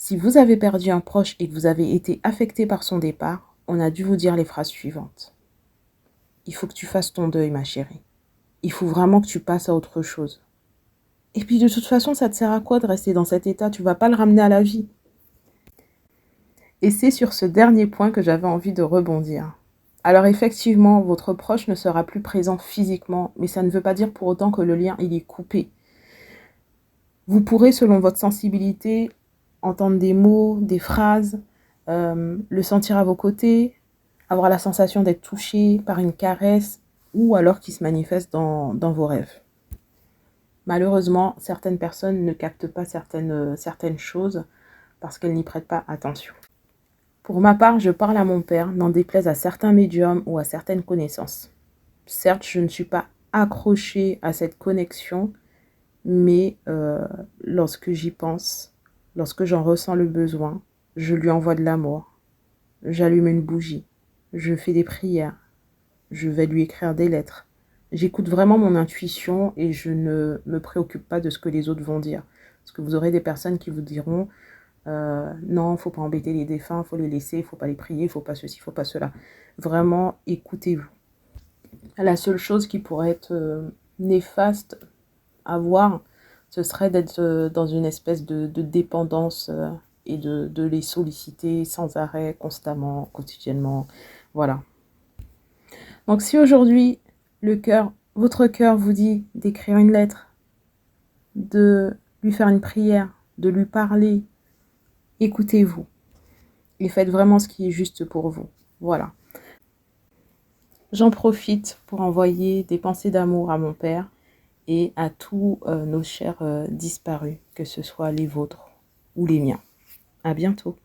Si vous avez perdu un proche et que vous avez été affecté par son départ, on a dû vous dire les phrases suivantes. Il faut que tu fasses ton deuil, ma chérie. Il faut vraiment que tu passes à autre chose. Et puis de toute façon, ça te sert à quoi de rester dans cet état? Tu vas pas le ramener à la vie. Et c'est sur ce dernier point que j'avais envie de rebondir. Alors effectivement, votre proche ne sera plus présent physiquement, mais ça ne veut pas dire pour autant que le lien il est coupé. Vous pourrez, selon votre sensibilité, entendre des mots, des phrases, le sentir à vos côtés, avoir la sensation d'être touché par une caresse ou alors qu'il se manifeste dans vos rêves. Malheureusement, certaines personnes ne captent pas certaines choses parce qu'elles n'y prêtent pas attention. Pour ma part, je parle à mon père, n'en déplaise à certains médiums ou à certaines connaissances. Certes, je ne suis pas accrochée à cette connexion, mais lorsque j'y pense, lorsque j'en ressens le besoin, je lui envoie de l'amour, j'allume une bougie, je fais des prières, je vais lui écrire des lettres. J'écoute vraiment mon intuition et je ne me préoccupe pas de ce que les autres vont dire. Parce que vous aurez des personnes qui vous diront non, faut pas embêter les défunts, faut les laisser, faut pas les prier, faut pas ceci, faut pas cela. Vraiment, écoutez-vous. La seule chose qui pourrait être néfaste à voir, ce serait d'être dans une espèce de dépendance et de les solliciter sans arrêt, constamment, quotidiennement. Voilà. Donc si aujourd'hui, votre cœur vous dit d'écrire une lettre, de lui faire une prière, de lui parler, écoutez-vous et faites vraiment ce qui est juste pour vous. Voilà. J'en profite pour envoyer des pensées d'amour à mon père et à tous nos chers disparus, que ce soit les vôtres ou les miens. À bientôt.